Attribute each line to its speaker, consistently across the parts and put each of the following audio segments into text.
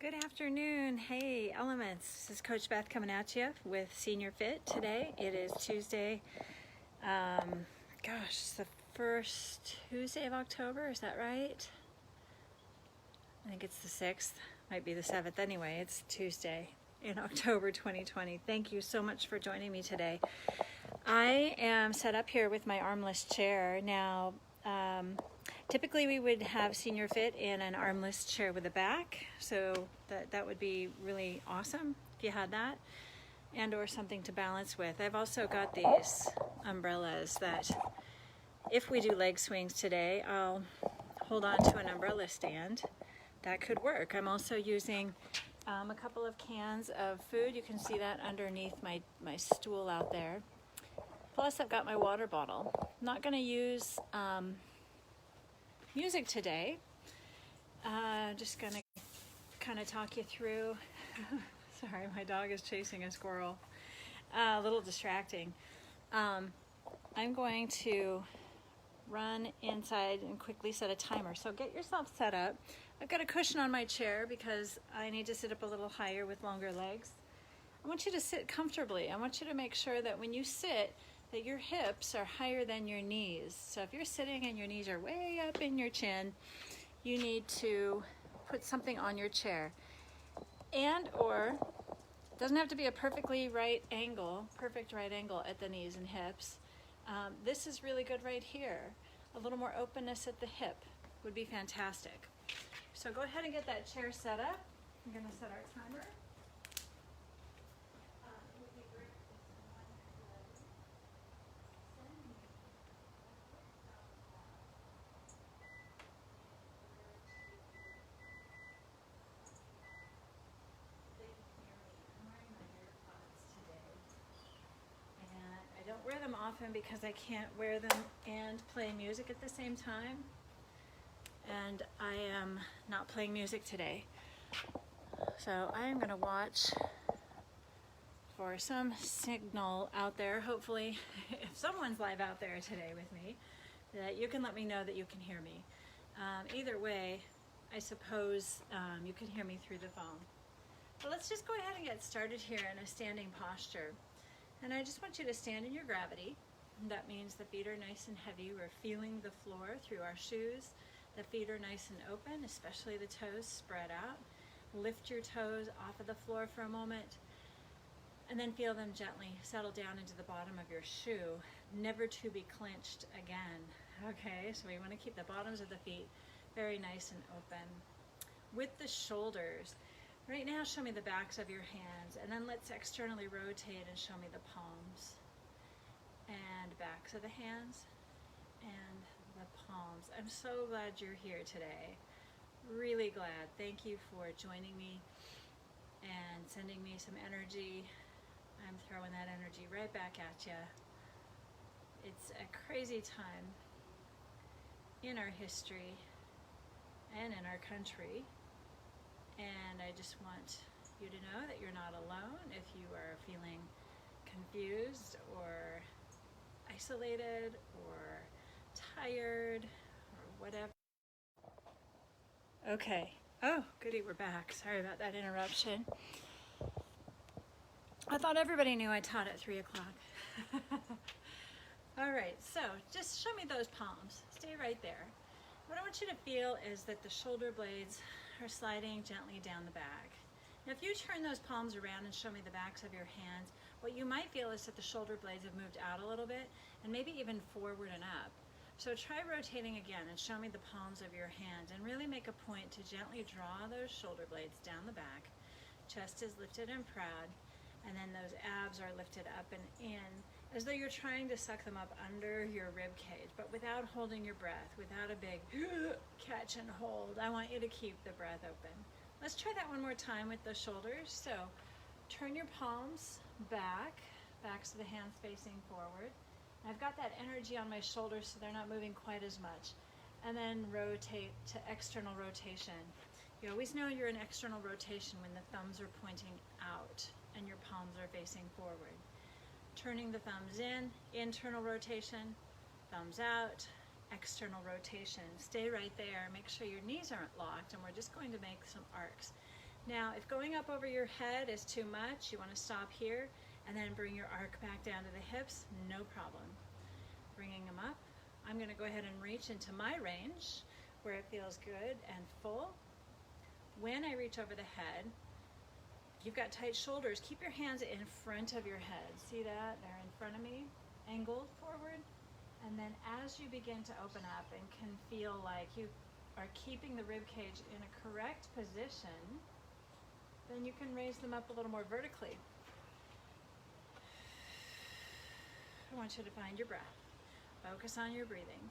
Speaker 1: Good afternoon. Hey, Elements. This is Coach Beth coming at you with Senior Fit today. It is Tuesday. It's the first Tuesday of October. Is that right? I think it's the 6th. Might be the 7th. Anyway, it's Tuesday in October 2020. Thank you so much for joining me today. I am set up here with my armless chair. Now, typically we would have Senior Fit in an armless chair with a back, so that would be really awesome if you had that, and or something to balance with. I've also got these umbrellas that if we do leg swings today, I'll hold on to an umbrella stand. That could work. I'm also using a couple of cans of food. You can see that underneath my stool out there. Plus I've got my water bottle. I'm not going to use music today. Just gonna kind of talk you through. Sorry, my dog is chasing a squirrel. A little distracting. I'm going to run inside and quickly set a timer. So get yourself set up. I've got a cushion on my chair because I need to sit up a little higher with longer legs. I want you to sit comfortably. I want you to make sure that when you sit, that your hips are higher than your knees. So if you're sitting and your knees are way up in your chin, you need to put something on your chair. And or, it doesn't have to be a perfect right angle at the knees and hips. This is really good right here. A little more openness at the hip would be fantastic. So go ahead and get that chair set up. I'm going to set our timer. I don't wear them often because I can't wear them and play music at the same time. And I am not playing music today. So I am going to watch for some signal out there. Hopefully, if someone's live out there today with me, that you can let me know that you can hear me. Either way, I suppose you can hear me through the phone. But let's just go ahead and get started here in a standing posture. And I just want you to stand in your gravity. That means the feet are nice and heavy. We're feeling the floor through our shoes. The feet are nice and open, especially the toes spread out. Lift your toes off of the floor for a moment, and then feel them gently settle down into the bottom of your shoe, never to be clenched again. Okay, so we want to keep the bottoms of the feet very nice and open. With the shoulders, right now show me the backs of your hands, and then let's externally rotate and show me the palms and backs of the hands and the palms. I'm so glad you're here today. Really glad. Thank you for joining me and sending me some energy. I'm throwing that energy right back at you. It's a crazy time in our history and in our country. And I just want you to know that you're not alone if you are feeling confused or isolated or tired or whatever. Okay. Oh, goody, we're back. Sorry about that interruption. I thought everybody knew I taught at 3 o'clock. All right, so just show me those palms. Stay right there. What I want you to feel is that the shoulder blades are sliding gently down the back. Now, if you turn those palms around and show me the backs of your hands, what you might feel is that the shoulder blades have moved out a little bit and maybe even forward and up. So try rotating again and show me the palms of your hands and really make a point to gently draw those shoulder blades down the back. Chest is lifted and proud, and then those abs are lifted up and in as though you're trying to suck them up under your rib cage, but without holding your breath, without a big catch and hold. I want you to keep the breath open. Let's try that one more time with the shoulders. So turn your palms back, backs of the hands facing forward. I've got that energy on my shoulders so they're not moving quite as much. And then rotate to external rotation. You always know you're in external rotation when the thumbs are pointing out and your palms are facing forward. Turning the thumbs in, internal rotation, thumbs out, external rotation. Stay right there. Make sure your knees aren't locked, and we're just going to make some arcs. Now, if going up over your head is too much, you want to stop here and then bring your arc back down to the hips, no problem. Bringing them up. I'm going to go ahead and reach into my range where it feels good and full. When I reach over the head, you've got tight shoulders. Keep your hands in front of your head. See that? They're in front of me, angled forward. And then as you begin to open up and can feel like you are keeping the rib cage in a correct position, then you can raise them up a little more vertically. I want you to find your breath. Focus on your breathing.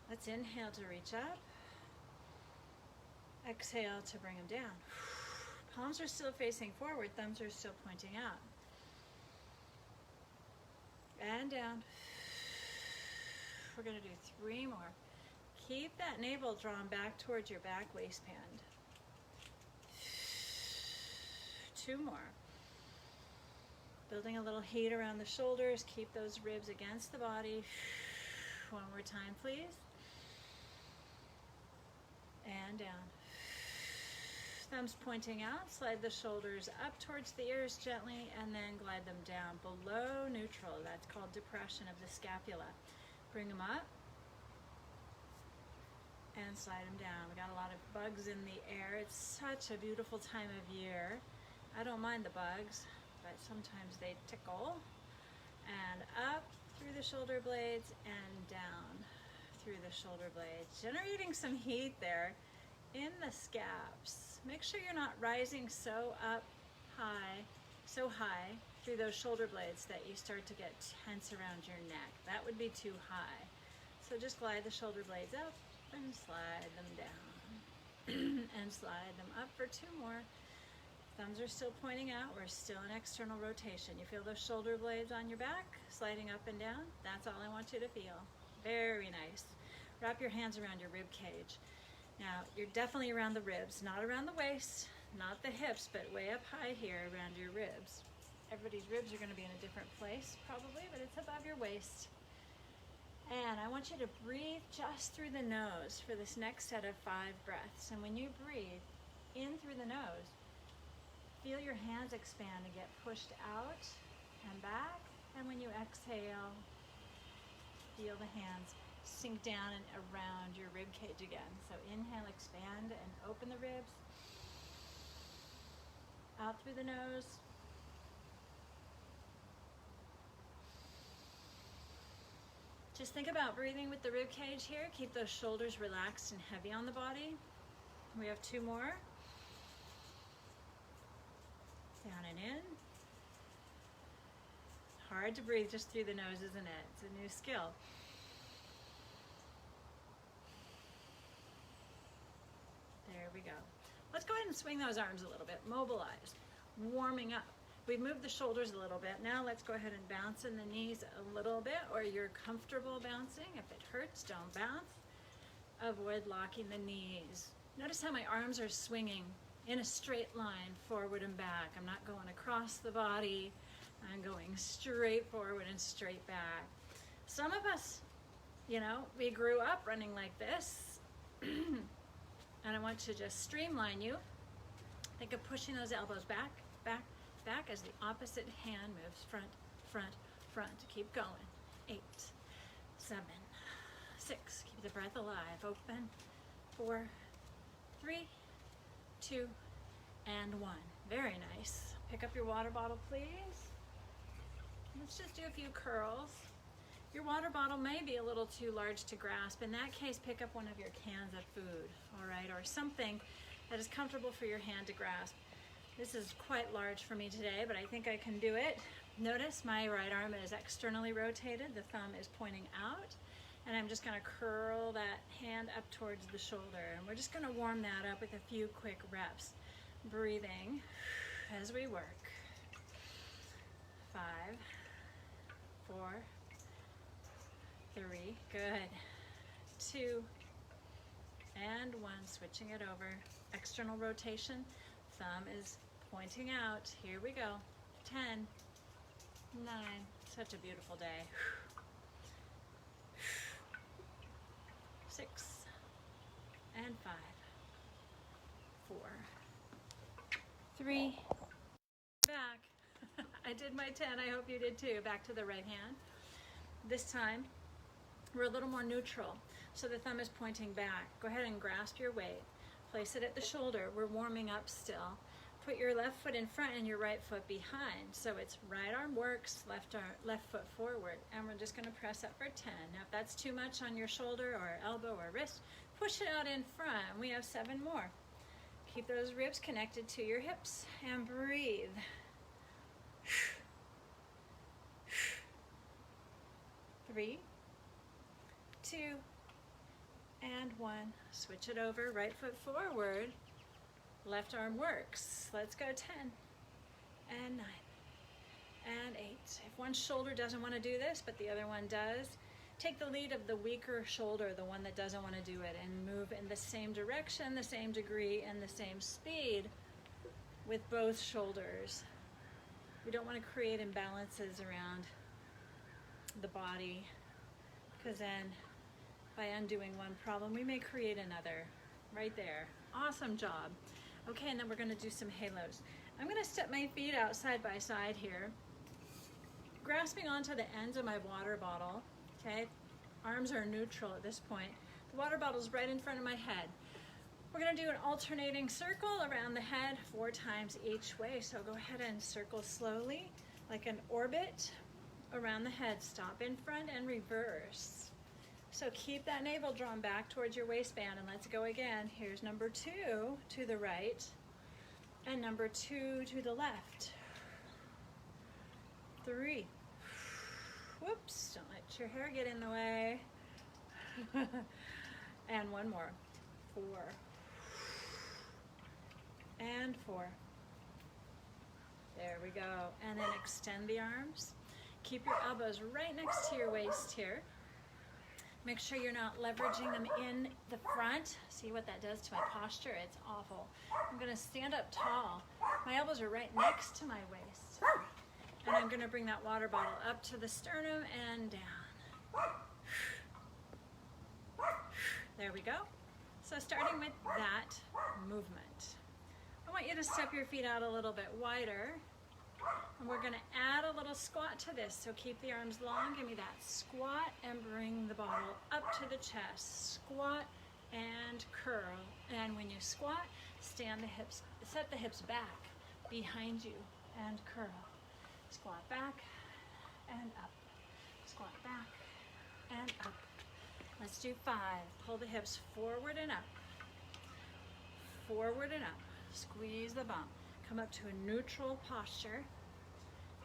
Speaker 1: Let's inhale to reach up. Exhale to bring them down. Palms are still facing forward, thumbs are still pointing out. And down. We're going to do 3 more. Keep that navel drawn back towards your back waistband. 2 more. Building a little heat around the shoulders. Keep those ribs against the body. 1 more time, please. And down. Thumbs pointing out. Slide the shoulders up towards the ears gently and then glide them down below neutral. That's called depression of the scapula. Bring them up and slide them down. We got a lot of bugs in the air. It's such a beautiful time of year. I don't mind the bugs, but sometimes they tickle. And up through the shoulder blades and down through the shoulder blades, generating some heat there in the scaps. Make sure you're not rising so high through those shoulder blades that you start to get tense around your neck. That would be too high. So just glide the shoulder blades up and slide them down and slide them up for 2 more. Thumbs are still pointing out. We're still in external rotation. You feel those shoulder blades on your back sliding up and down? That's all I want you to feel. Very nice. Wrap your hands around your rib cage. Now, you're definitely around the ribs, not around the waist, not the hips, but way up high here around your ribs. Everybody's ribs are going to be in a different place probably, but it's above your waist. And I want you to breathe just through the nose for this next set of 5 breaths. And when you breathe in through the nose, feel your hands expand and get pushed out and back. And when you exhale, feel the hands sink down and around your rib cage again. So inhale, expand and open the ribs. Out through the nose. Just think about breathing with the rib cage here. Keep those shoulders relaxed and heavy on the body. We have 2 more. Down and in. Hard to breathe just through the nose, isn't it? It's a new skill. There we go. Let's go ahead and swing those arms a little bit. Mobilize. Warming up. We've moved the shoulders a little bit. Now let's go ahead and bounce in the knees a little bit, or you're comfortable bouncing. If it hurts, don't bounce. Avoid locking the knees. Notice how my arms are swinging in a straight line forward and back. I'm not going across the body. I'm going straight forward and straight back. Some of us, we grew up running like this. And I want to just streamline you. Think of pushing those elbows back, back, back as the opposite hand moves front, front, front. Keep going. 8, 7, 6. Keep the breath alive. Open. 4, 3, 2, and 1. Very nice. Pick up your water bottle, please. Let's just do a few curls. Your water bottle may be a little too large to grasp. In that case, pick up one of your cans of food, all right, or something that is comfortable for your hand to grasp. This is quite large for me today, but I think I can do it. Notice my right arm is externally rotated. The thumb is pointing out, and I'm just going to curl that hand up towards the shoulder. And we're just going to warm that up with a few quick reps. Breathing as we work. 5, 4, 3, good. 2, and 1, switching it over. External rotation, thumb is pointing out. Here we go. 10, 9, such a beautiful day. 6, and 5, 4, 3, back. I did my 10, I hope you did too. Back to the right hand. This time, we're a little more neutral, so the thumb is pointing back. Go ahead and grasp your weight. Place it at the shoulder. We're warming up still. Put your left foot in front and your right foot behind. So it's right arm works, left foot forward. And we're just gonna press up for 10. Now if that's too much on your shoulder or elbow or wrist, push it out in front. We have 7 more. Keep those ribs connected to your hips and breathe. 3, 2, and 1. Switch it over, right foot forward, left arm works. Let's go 10, and 9, and 8. If one shoulder doesn't want to do this, but the other one does, take the lead of the weaker shoulder, the one that doesn't want to do it, and move in the same direction, the same degree, and the same speed with both shoulders. We don't want to create imbalances around the body, because then by undoing one problem, we may create another. Right there. Awesome job. Okay, and then we're going to do some halos. I'm going to step my feet out side by side here, grasping onto the ends of my water bottle. Okay, arms are neutral at this point. The water bottle's right in front of my head. We're going to do an alternating circle around the head 4 times each way. So go ahead and circle slowly, like an orbit around the head. Stop in front and reverse. So keep that navel drawn back towards your waistband, and let's go again. Here's number 2 to the right and number 2 to the left. 3. Whoops, don't let your hair get in the way. And 1 more. 4. And 4. There we go. And then extend the arms. Keep your elbows right next to your waist here. Make sure you're not leveraging them in the front. See what that does to my posture? It's awful. I'm gonna stand up tall. My elbows are right next to my waist. And I'm gonna bring that water bottle up to the sternum and down. There we go. So starting with that movement, I want you to step your feet out a little bit wider. And we're gonna add a little squat to this. So keep the arms long, give me that squat, and bring the bottle up to the chest. Squat and curl. And when you squat, stand the hips, set the hips back behind you and curl. Squat back and up. Squat back and up. Let's do 5. Pull the hips forward and up. Forward and up. Squeeze the bum. Come up to a neutral posture.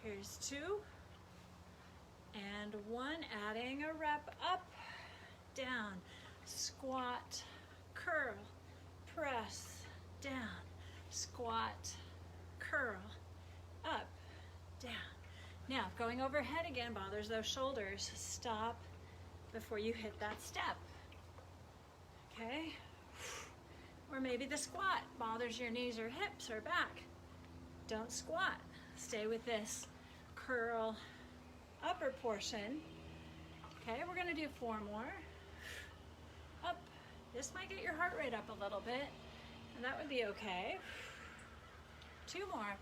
Speaker 1: Here's 2 and 1, adding a rep up, down, squat, curl, press, down, squat, curl, up, down. Now, if going overhead again bothers those shoulders, stop before you hit that step. Okay? Or maybe the squat bothers your knees or hips or back. Don't squat. Stay with this curl upper portion. Okay, we're gonna do 4 more. Up. This might get your heart rate up a little bit, and that would be okay. 2 more.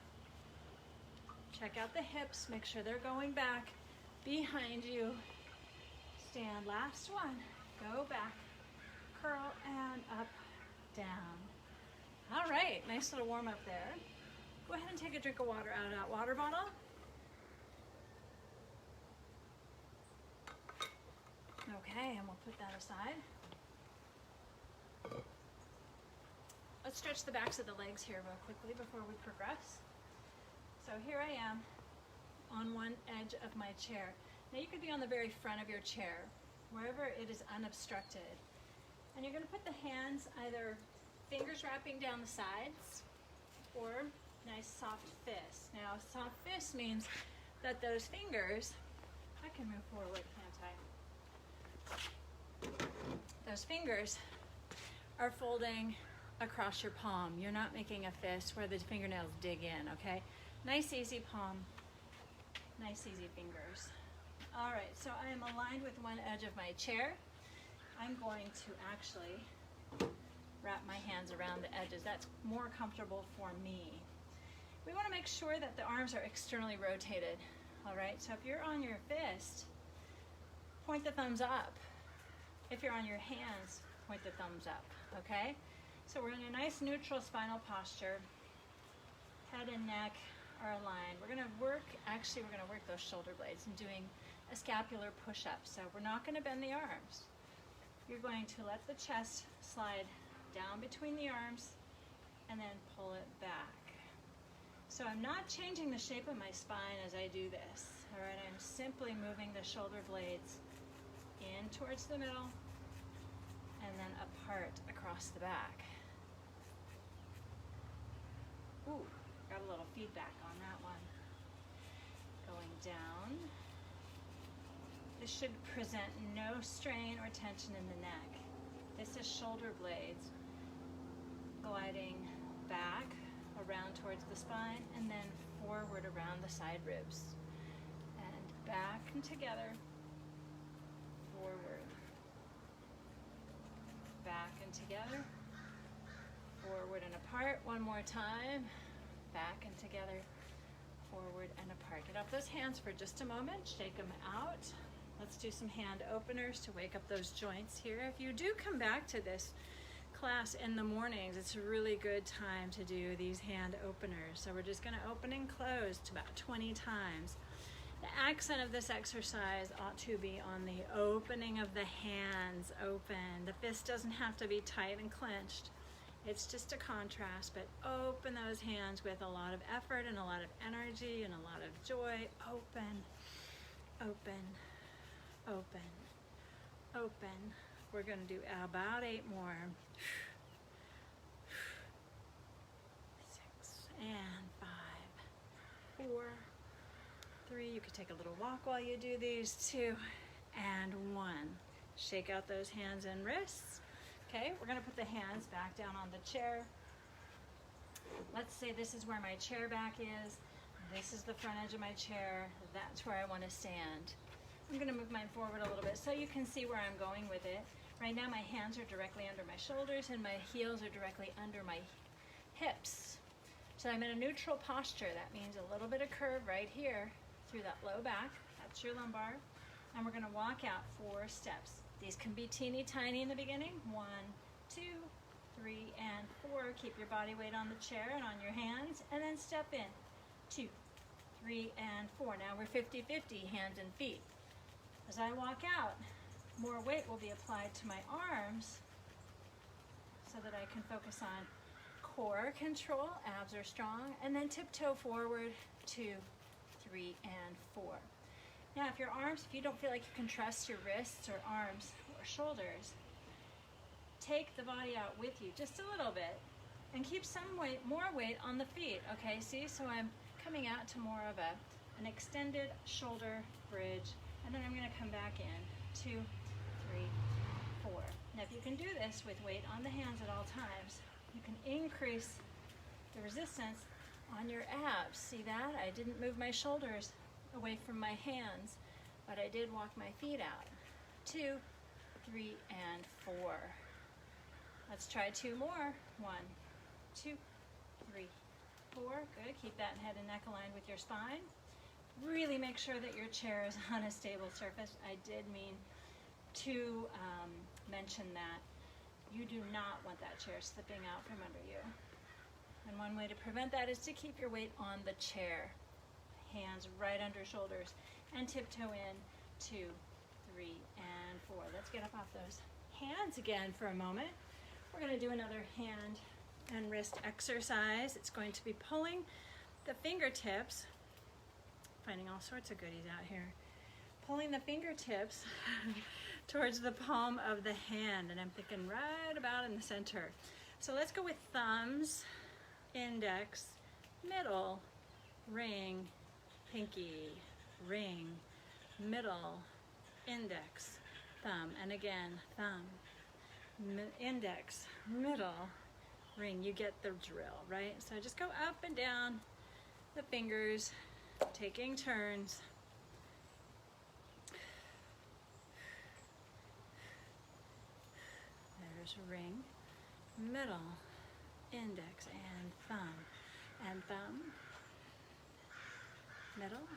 Speaker 1: Check out the hips, make sure they're going back behind you. Stand, last one. Go back, curl, and up, down. All right, nice little warm up there. Go ahead and take a drink of water out of that water bottle. Okay, and we'll put that aside. Let's stretch the backs of the legs here real quickly before we progress. So here I am on one edge of my chair. Now you could be on the very front of your chair, wherever it is unobstructed. And you're gonna put the hands either fingers wrapping down the sides or nice soft fist. Now soft fist means that those fingers, I can move forward, can't I? Those fingers are folding across your palm. You're not making a fist where the fingernails dig in, okay? Nice easy palm, nice easy fingers. All right, so I am aligned with one edge of my chair. I'm going to actually wrap my hands around the edges. That's more comfortable for me. We want to make sure that the arms are externally rotated. All right, so if you're on your fist, point the thumbs up. If you're on your hands, point the thumbs up, okay? So we're in a nice neutral spinal posture. Head and neck are aligned. We're gonna work those shoulder blades and doing a scapular push-up. So we're not gonna bend the arms. You're going to let the chest slide down between the arms and then pull it back. So I'm not changing the shape of my spine as I do this, all right? I'm simply moving the shoulder blades in towards the middle and then apart across the back. Ooh, got a little feedback on that one. Going down. This should present no strain or tension in the neck. This is shoulder blades gliding back around towards the spine and then forward around the side ribs. And back and together, forward. Back and together, forward and apart. One more time. Back and together, forward and apart. Get off those hands for just a moment. Shake them out. Let's do some hand openers to wake up those joints here. If you do come back to this class in the mornings, it's a really good time to do these hand openers. So we're just going to open and close to about 20 times. The accent of this exercise ought to be on the opening of the hands open. The fist doesn't have to be tight and clenched. It's just a contrast, but open those hands with a lot of effort and a lot of energy and a lot of joy. Open, open, open, open. We're going to do about 8 more. 6 and 5, 4, 3. You could take a little walk while you do these. 2 and 1. Shake out those hands and wrists. Okay, we're going to put the hands back down on the chair. Let's say this is where my chair back is. This is the front edge of my chair. That's where I want to stand. I'm going to move mine forward a little bit so you can see where I'm going with it. Right now my hands are directly under my shoulders and my heels are directly under my hips. So I'm in a neutral posture. That means a little bit of curve right here through that low back. That's your lumbar. And we're going to walk out 4 steps. These can be teeny tiny in the beginning. 1, 2, 3, and 4. Keep your body weight on the chair and on your hands. And then step in. 2, 3, and 4. Now we're 50-50, hands and feet. As I walk out, more weight will be applied to my arms so that I can focus on core control, abs are strong, and then tiptoe forward, 2, 3, and 4. Now if you don't feel like you can trust your wrists or arms or shoulders, take the body out with you just a little bit and keep more weight on the feet. Okay, see, so I'm coming out to more of an extended shoulder bridge, and then I'm going to come back in, 2, 3, 4. Now if you can do this with weight on the hands at all times, you can increase the resistance on your abs. See that? I didn't move my shoulders away from my hands, but I did walk my feet out. 2, 3, and 4. Let's try 2 more. 1, 2, 3, 4. Good. Keep that head and neck aligned with your spine. Really make sure that your chair is on a stable surface. I did mean to mention that you do not want that chair slipping out from under you. And one way to prevent that is to keep your weight on the chair. Hands right under shoulders and tiptoe in, 2, 3, and 4. Let's get up off those hands again for a moment. We're going to do another hand and wrist exercise. It's going to be pulling the fingertips, finding all sorts of goodies out here, pulling the fingertips towards the palm of the hand, and I'm thinking right about in the center. So let's go with thumbs, index, middle, ring, pinky, ring, middle, index, thumb, and again, thumb, index, middle, ring. You get the drill, right? So just go up and down the fingers, taking turns. There's ring, middle, index, and thumb, middle,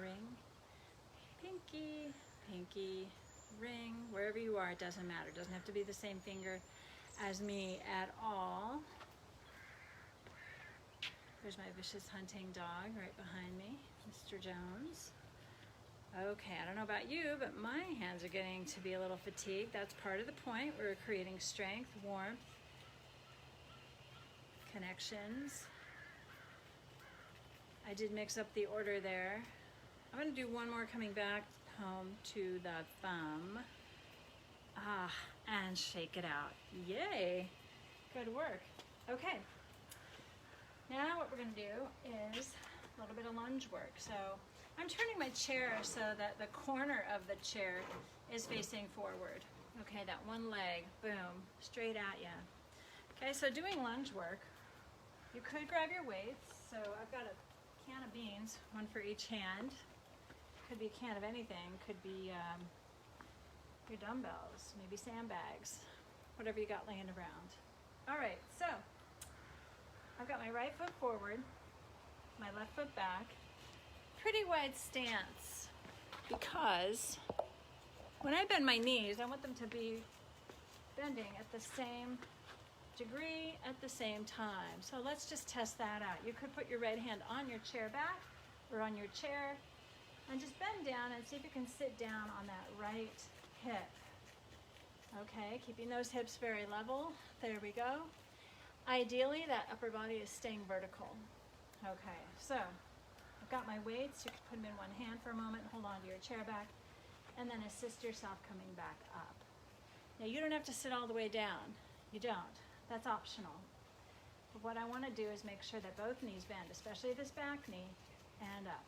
Speaker 1: ring, pinky, pinky, ring, wherever you are, it doesn't matter. It doesn't have to be the same finger as me at all. There's my vicious hunting dog right behind me, Mr. Jones. Okay, I don't know about you, but my hands are getting to be a little fatigued. That's part of the point. We're creating strength, warmth, connections. I did mix up the order there. I'm going to do one more coming back home to the thumb. And shake it out. Yay! Good work. Okay. Now what we're going to do is a little bit of lunge work. So I'm turning my chair so that the corner of the chair is facing forward. Okay, that one leg, boom, straight at you. Okay, so doing lunge work, you could grab your weights. So I've got a can of beans, one for each hand. Could be a can of anything. Could be your dumbbells, maybe sandbags, whatever you got laying around. All right, so I've got my right foot forward, my left foot back. Pretty wide stance, because when I bend my knees, I want them to be bending at the same degree at the same time. So let's just test that out. You could put your right hand on your chair back or on your chair and just bend down and see if you can sit down on that right hip. Okay, keeping those hips very level. There we go. Ideally, that upper body is staying vertical. Okay, so I've got my weights. You can put them in one hand for a moment, hold on to your chair back, and then assist yourself coming back up. Now, you don't have to sit all the way down. You don't. That's optional. But what I want to do is make sure that both knees bend, especially this back knee, and up.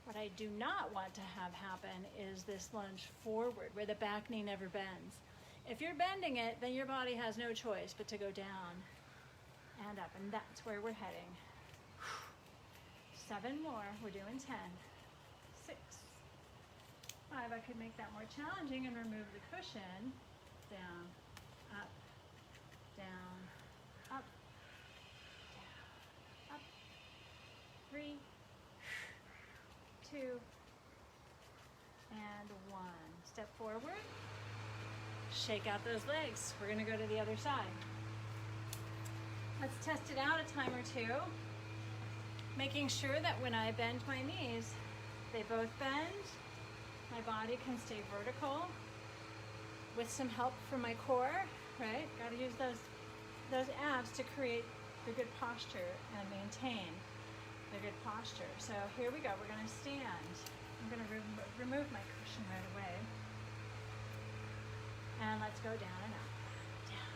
Speaker 1: What I do not want to have happen is this lunge forward where the back knee never bends. If you're bending it, then your body has no choice but to go down and up, and that's where we're heading. 7 more, we're doing 10, 6, 5, I could make that more challenging and remove the cushion, down, up, down, up, down, up, 3, 2, and 1. Step forward, shake out those legs. We're gonna go to the other side. Let's test it out a time or two, making sure that when I bend my knees, they both bend, my body can stay vertical with some help from my core, right? Gotta use those abs to create the good posture and maintain the good posture. So here we go, we're gonna stand. I'm gonna remove my cushion right away. And let's go down and up. Down.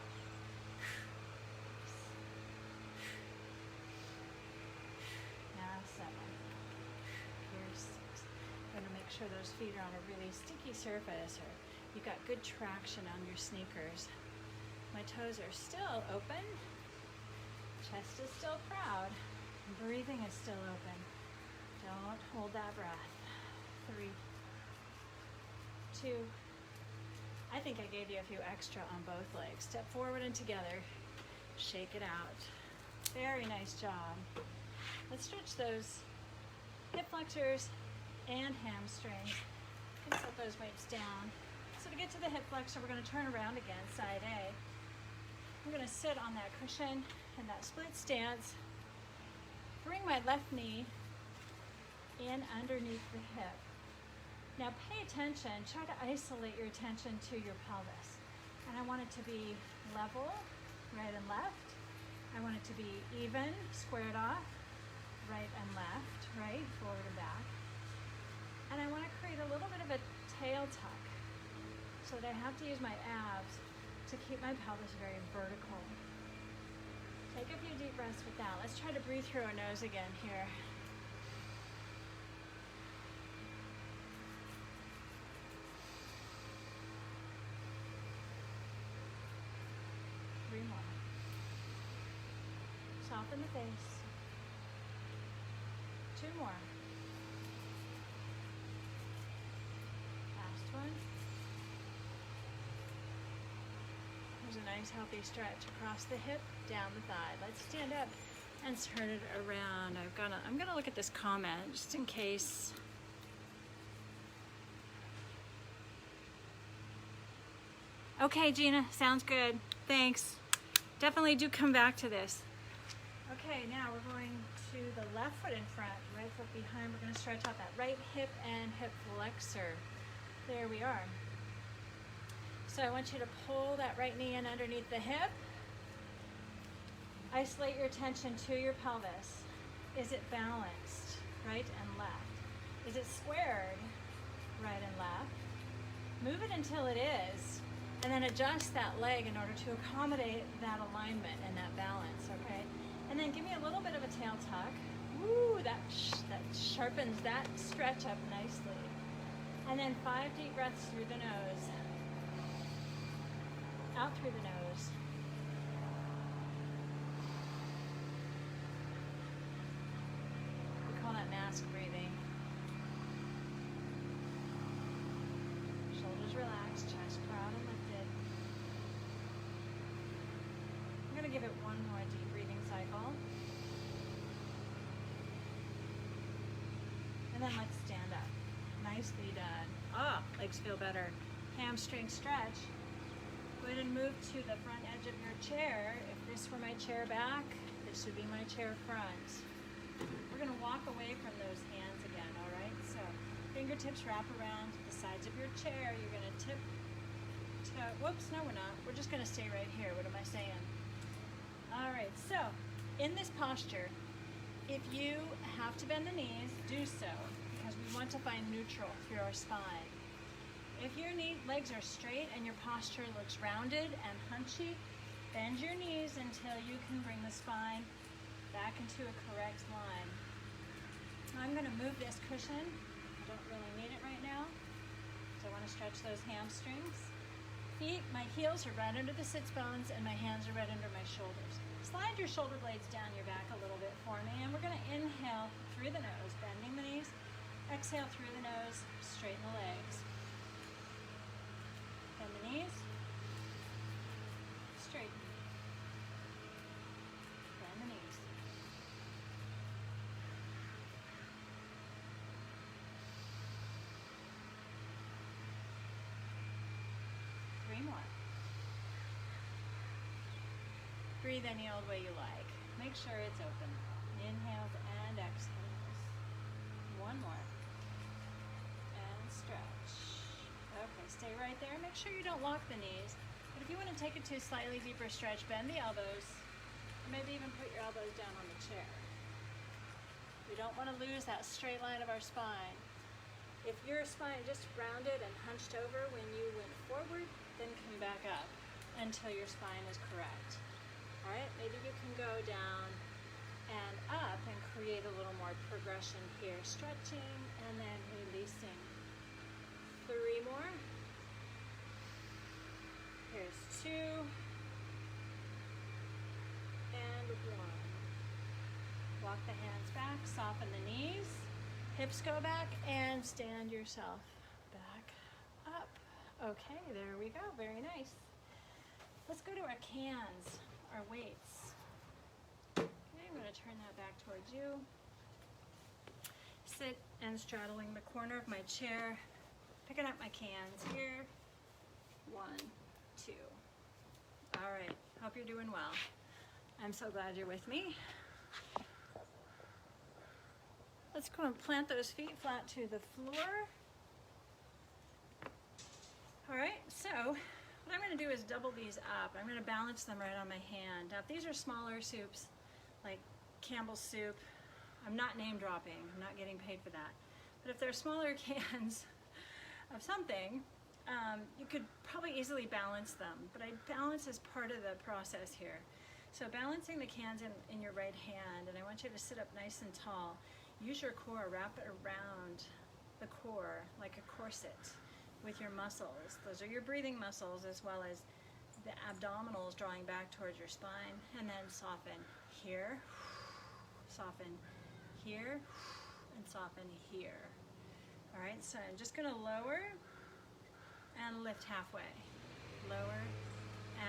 Speaker 1: Now 7. Here's 6. I'm gonna make sure those feet are on a really sticky surface, or you got good traction on your sneakers. My toes are still open. Chest is still proud. Breathing is still open. Don't hold that breath. 3, 2. I think I gave you a few extra on both legs. Step forward and together. Shake it out. Very nice job. Let's stretch those hip flexors and hamstrings. You can set those weights down. So to get to the hip flexor, we're going to turn around again, side A. I'm going to sit on that cushion in that split stance. Bring my left knee in underneath the hip. Now pay attention, try to isolate your attention to your pelvis. And I want it to be level, right and left. I want it to be even, squared off, right and left, right, forward and back. And I want to create a little bit of a tail tuck so that I have to use my abs to keep my pelvis very vertical. Take a few deep breaths with that. Let's try to breathe through our nose again here. Soften the face. 2 more. Last one. There's a nice healthy stretch across the hip, down the thigh. Let's stand up and turn it around. I'm gonna look at this comment just in case. Okay, Gina, sounds good. Thanks. Definitely do come back to this. Okay, now we're going to the left foot in front, right foot behind. We're gonna stretch out that right hip and hip flexor. There we are. So I want you to pull that right knee in underneath the hip. Isolate your attention to your pelvis. Is it balanced, right and left? Is it squared, right and left? Move it until it is, and then adjust that leg in order to accommodate that alignment and that balance, okay? And then give me a little bit of a tail tuck. Woo, that sharpens that stretch up nicely. And then 5 deep breaths through the nose. Out through the nose. We call that mask breathing. Shoulders relaxed, chest proud and lifted. I'm going to give it one more deep breathing cycle. And then let's stand up. Nicely done. Ah, legs feel better. Hamstring stretch. Go ahead and move to the front edge of your chair. If this were my chair back, this would be my chair front. We're gonna walk away from those hands again, all right? So fingertips wrap around the sides of your chair. You're gonna tip toe. Whoops, no we're not. We're just gonna stay right here. What am I saying? All right, so in this posture, if you have to bend the knees, do so, because we want to find neutral through our spine. If your legs are straight and your posture looks rounded and hunchy, bend your knees until you can bring the spine back into a correct line. I'm going to move this cushion. I don't really need it right now, so I want to stretch those hamstrings. Feet, my heels are right under the sits bones and my hands are right under my shoulders. Slide your shoulder blades down your back a little bit for me, and we're going to inhale through the nose, bending the knees. Exhale through the nose, straighten the legs. Bend the knees, straighten. Bend the knees. Three more. Breathe any old way you like. Make sure it's open. Inhales and exhales. One more. And stretch. Okay, stay right there. Make sure you don't lock the knees. But if you want to take it to a slightly deeper stretch, bend the elbows. Or maybe even put your elbows down on the chair. We don't want to lose that straight line of our spine. If your spine just rounded and hunched over when you went forward, then come back up until your spine is correct. All right, maybe you can go down and up and create a little more progression here. Stretching and then releasing. 3 more. Here's 2. And 1. Walk the hands back, soften the knees. Hips go back and stand yourself back up. Okay, there we go, very nice. Let's go to our cans, our weights. Okay, I'm gonna turn that back towards you. Sit and straddling the corner of my chair, picking up my cans here. 1, 2. All right, hope you're doing well. I'm so glad you're with me. Let's go and plant those feet flat to the floor. All right, so what I'm gonna do is double these up. I'm gonna balance them right on my hand. Now, if these are smaller soups, like Campbell's soup, I'm not name dropping, I'm not getting paid for that. But if they're smaller cans of something, you could probably easily balance them. But balance is part of the process here. So balancing the cans in your right hand, and I want you to sit up nice and tall. Use your core, wrap it around the core like a corset with your muscles. Those are your breathing muscles, as well as the abdominals drawing back towards your spine. And then soften here, soften here, and soften here. All right, so I'm just gonna lower and lift halfway. Lower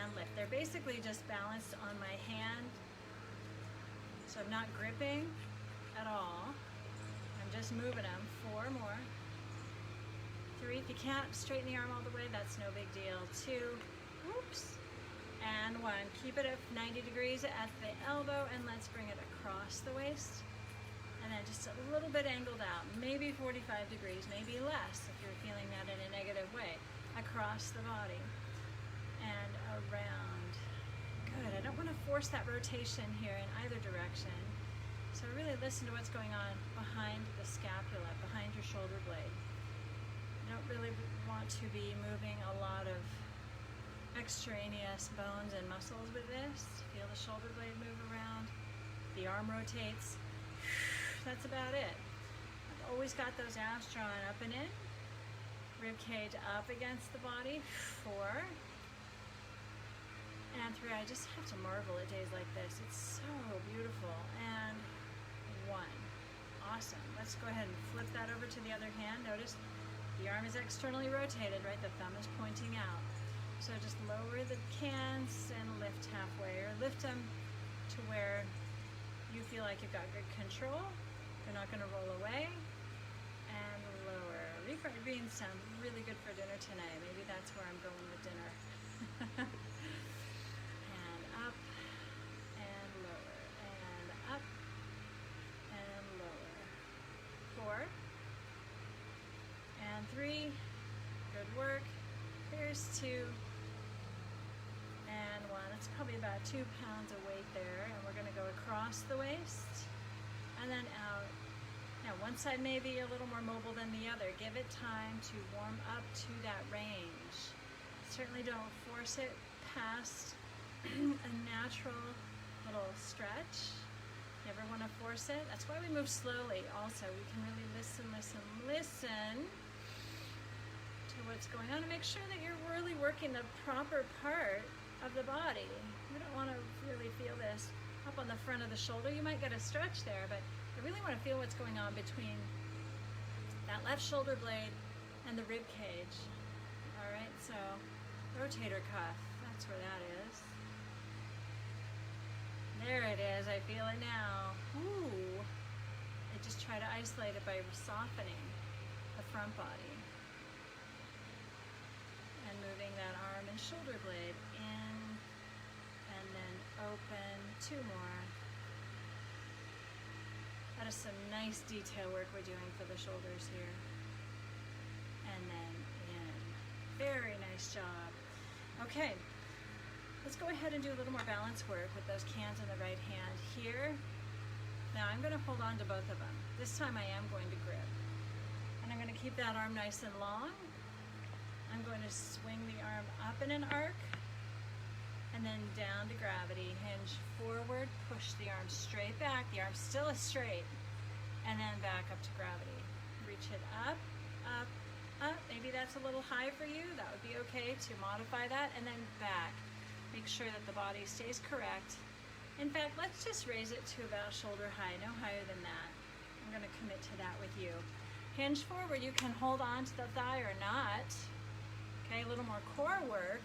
Speaker 1: and lift. They're basically just balanced on my hand. So I'm not gripping at all. I'm just moving them. 4 more. 3, if you can't straighten the arm all the way, that's no big deal. 2, whoops, and 1. Keep it at 90 degrees at the elbow, and let's bring it across the waist. And then just a little bit angled out, maybe 45 degrees, maybe less if you're feeling that in a negative way. Across the body and around. Good. I don't want to force that rotation here in either direction. So really listen to what's going on behind the scapula, behind your shoulder blade. You don't really want to be moving a lot of extraneous bones and muscles with this. Feel the shoulder blade move around. The arm rotates. That's about it. I've always got those abs drawn up and in. Rib cage up against the body. 4. And 3. I just have to marvel at days like this. It's so beautiful. And 1. Awesome. Let's go ahead and flip that over to the other hand. Notice the arm is externally rotated, right? The thumb is pointing out. So just lower the cans and lift halfway, or lift them to where you feel like you've got good control. They're not going to roll away. And lower. Refried beans sound really good for dinner tonight. Maybe that's where I'm going with dinner. And up and lower and up and lower. 4 and 3. Good work. Here's 2 and 1. It's probably about 2 pounds of weight there, and we're going to go across the waist and then out. Now one side may be a little more mobile than the other. Give it time to warm up to that range. Certainly don't force it past a natural little stretch. Never want to force it. That's why we move slowly also. We can really listen to what's going on and make sure that you're really working the proper part of the body. You don't want to really feel this up on the front of the shoulder. You might get a stretch there, but I really want to feel what's going on between that left shoulder blade and the rib cage. All right, so rotator cuff, that's where that is. There it is, I feel it now. Ooh, I just try to isolate it by softening the front body. And moving that arm and shoulder blade in, and then open. 2 more. That is some nice detail work we're doing for the shoulders here. And then in. Very nice job. Okay, let's go ahead and do a little more balance work with those cans in the right hand here. Now I'm going to hold on to both of them. This time I am going to grip. And I'm going to keep that arm nice and long. I'm going to swing the arm up in an arc and then down to gravity. Hinge forward, push the arm straight back. The arm still is straight. And then back up to gravity. Reach it up, up, up. Maybe that's a little high for you. That would be okay to modify that. And then back. Make sure that the body stays correct. In fact, let's just raise it to about shoulder high, no higher than that. I'm going to commit to that with you. Hinge forward. You can hold on to the thigh or not. Okay, a little more core work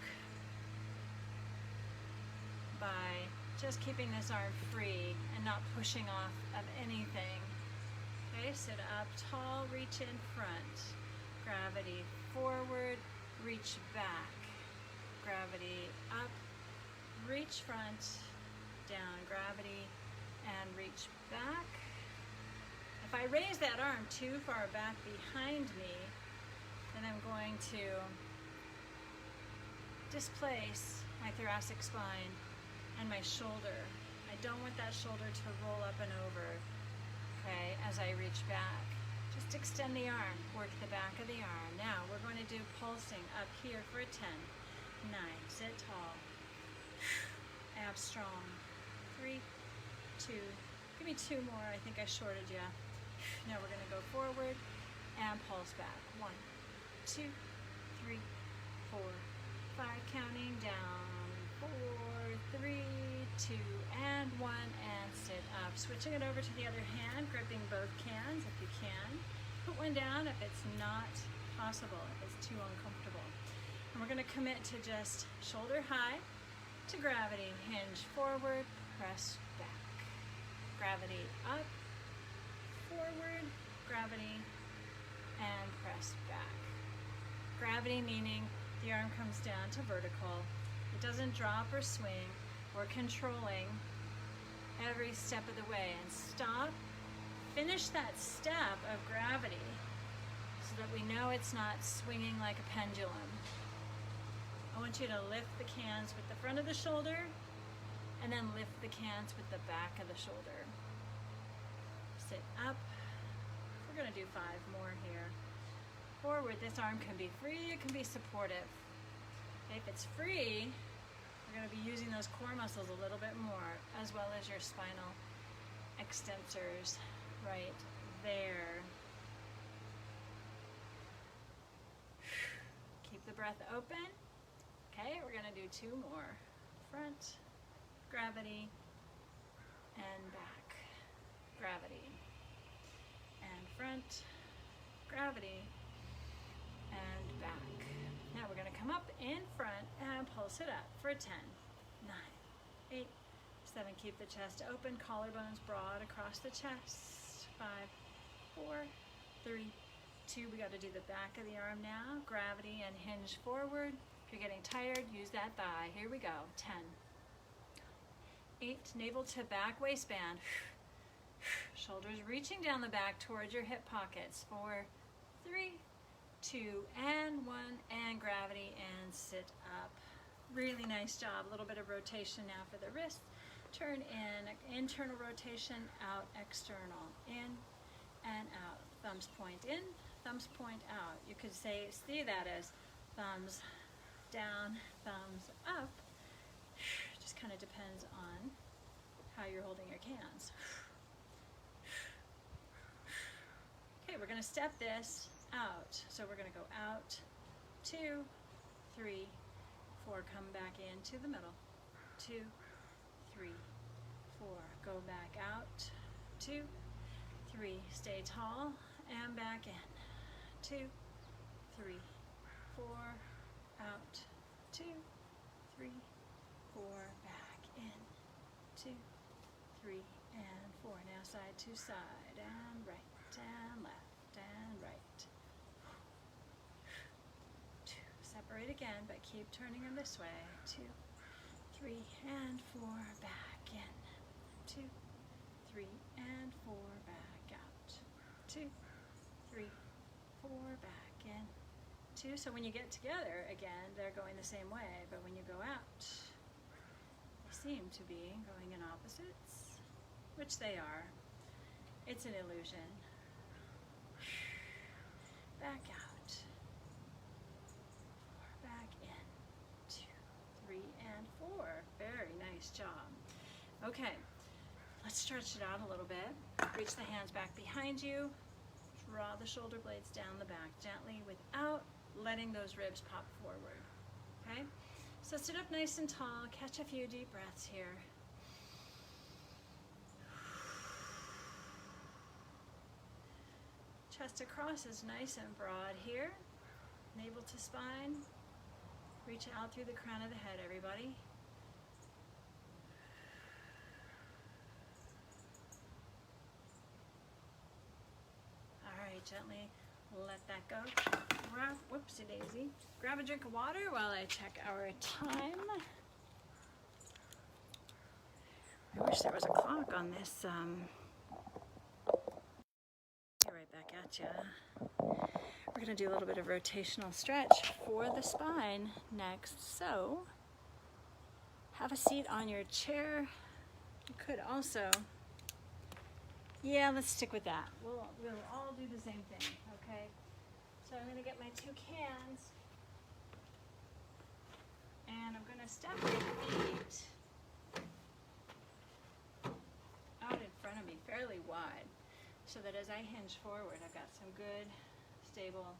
Speaker 1: by just keeping this arm free and not pushing off of anything. Okay, sit up tall, reach in front. Gravity forward, reach back. Gravity up, reach front, down, gravity, and reach back. If I raise that arm too far back behind me, then I'm going to displace my thoracic spine and my shoulder. I don't want that shoulder to roll up and over, okay, as I reach back. Just extend the arm, work the back of the arm. Now we're going to do pulsing up here for a 10, 9, sit tall, abs strong, 3, 2, give me 2 more, I think I shorted you. Now we're going to go forward and pulse back. 1, 2, 3, 4, 5, counting down, 4, 3, 2, and 1, and sit up. Switching it over to the other hand, gripping both cans if you can. Put one down if it's not possible, if it's too uncomfortable. And we're going to commit to just shoulder high to gravity. Hinge forward, press back. gravity up, forward, gravity, and press back. Gravity meaning the arm comes down to vertical. It doesn't drop or swing. We're controlling every step of the way. And stop, finish that step of gravity so that we know it's not swinging like a pendulum. I want you to lift the cans with the front of the shoulder and then lift the cans with the back of the shoulder. Sit up. We're going to do 5 more here. Forward, this arm can be free, it can be supportive. If it's free, we're going to be using those core muscles a little bit more, as well as your spinal extensors right there. Keep the breath open. Okay, we're going to do 2 more. Front, gravity, and back. Gravity, and front, gravity, and back. Now we're going to come up in front and pulse it up for 10, 9, 8, 7. Keep the chest open, collarbones broad across the chest. 5, 4, 3, 2. We got to do the back of the arm now. Gravity and hinge forward. If you're getting tired, use that thigh. Here we go. 10, 8. Navel to back waistband. Shoulders reaching down the back towards your hip pockets. 4, 3, 2, and 1, and gravity, and sit up. Really nice job. A little bit of rotation now for the wrist. Turn in, internal rotation, out, external, in and out. Thumbs point in, thumbs point out. You could see that as thumbs down, thumbs up. Just kind of depends on how you're holding your cans. Okay, we're going to step this out. So we're going to go out, 2, 3, 4. Come back into the middle. 2, 3, 4. Go back out. 2, 3. Stay tall and back in. 2, 3, 4. Out. 2, 3, 4. Back in. 2, 3, and 4. Now side to side and right and left and right. 2. Separate again, but keep turning them this way. 2, 3, and 4. Back in. 2, 3, and 4. Back out. 2, 3, 4. Back in. 2. So when you get together again, they're going the same way, but when you go out, they seem to be going in opposites, which they are. It's an illusion. Back out. 4. Back in. 2, 3, and 4. Very nice job. Okay, let's stretch it out a little bit. Reach the hands back behind you. Draw the shoulder blades down the back gently without letting those ribs pop forward. Okay, so sit up nice and tall. Catch a few deep breaths here. Chest across is nice and broad here. Navel to spine. Reach out through the crown of the head, everybody. All right, gently let that go. Whoopsie daisy. Grab a drink of water while I check our time. I wish there was a clock on this. Right back at you. We're going to do a little bit of rotational stretch for the spine next. So have a seat on your chair. You could also, let's stick with that. We'll all do the same thing, okay? So I'm going to get my 2 cans and I'm going to step my feet out in front of me fairly wide, so that as I hinge forward, I've got some good, stable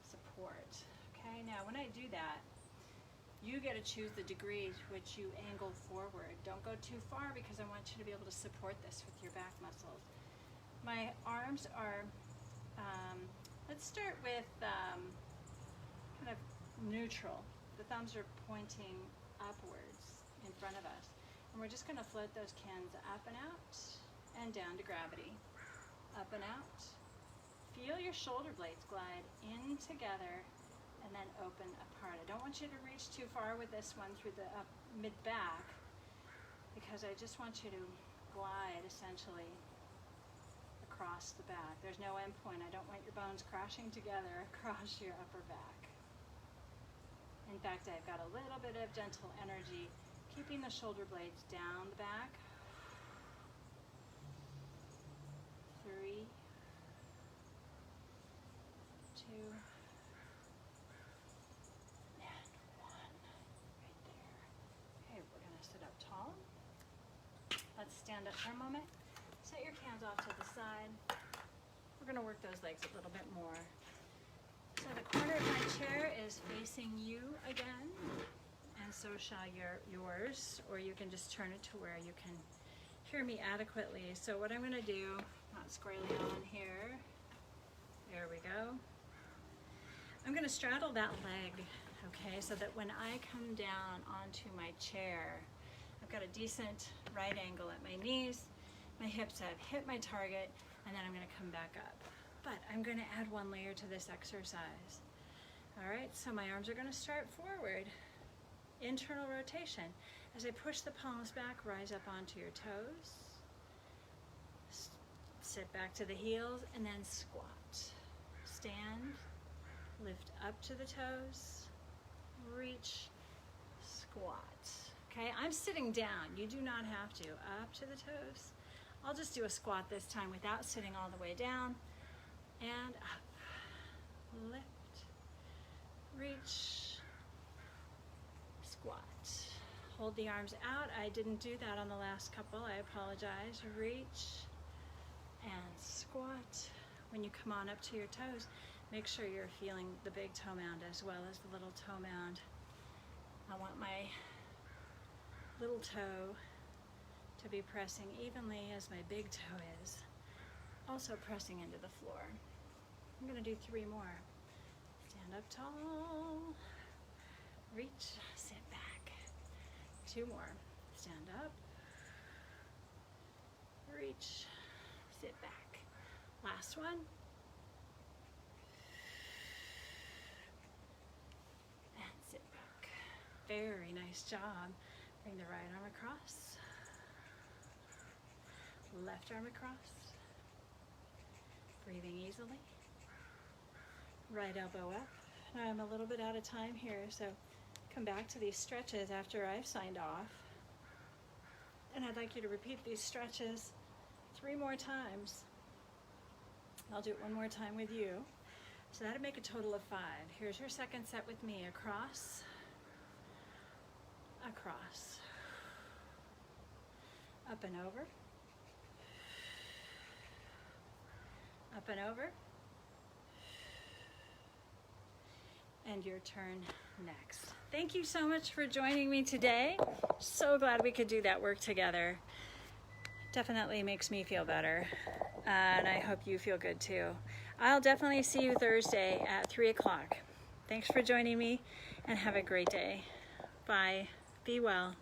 Speaker 1: support. Okay, now when I do that, you get to choose the degree to which you angle forward. Don't go too far because I want you to be able to support this with your back muscles. My arms are, let's start with kind of neutral. The thumbs are pointing upwards in front of us. And we're just going to float those cans up and out, and down to gravity. Up and out. Feel your shoulder blades glide in together and then open apart. I don't want you to reach too far with this one through the mid-back, because I just want you to glide essentially across the back. There's no end point. I don't want your bones crashing together across your upper back. In fact, I've got a little bit of gentle energy, keeping the shoulder blades down the back. 3, 2, and 1. Right there. Okay, we're going to sit up tall. Let's stand up for a moment. Set your hands off to the side. We're going to work those legs a little bit more. So the corner of my chair is facing you again, and so shall yours, or you can just turn it to where you can hear me adequately. So what I'm going to do, not squarely on here, there we go. I'm going to straddle that leg, okay, so that when I come down onto my chair, I've got a decent right angle at my knees, my hips have hit my target, and then I'm going to come back up. But I'm going to add one layer to this exercise. All right, so my arms are going to start forward. Internal rotation. As I push the palms back, rise up onto your toes. Sit back to the heels, and then squat. Stand, lift up to the toes, reach, squat. Okay, I'm sitting down. You do not have to. Up to the toes. I'll just do a squat this time without sitting all the way down. And up, lift, reach, squat. Hold the arms out. I didn't do that on the last couple. I apologize. Reach and squat. When you come on up to your toes, make sure you're feeling the big toe mound as well as the little toe mound. I want my little toe to be pressing evenly as my big toe is, also pressing into the floor. I'm going to do 3 more. Stand up tall, reach, sit back. 2 more. Stand up, reach, sit back. Last one. And sit back. Very nice job. Bring the right arm across, left arm across. Breathing easily. Right elbow up. Now I'm a little bit out of time here, so come back to these stretches after I've signed off. And I'd like you to repeat these stretches 3 more times. I'll do it 1 more time with you. So that'd make a total of 5. Here's your second set with me. Across, across, up and over, up and over, and your turn next. Thank you so much for joining me today. So glad we could do that work together. Definitely makes me feel better, and I hope you feel good too. I'll definitely see you Thursday at 3 o'clock. Thanks for joining me, and have a great day. Bye. Be well.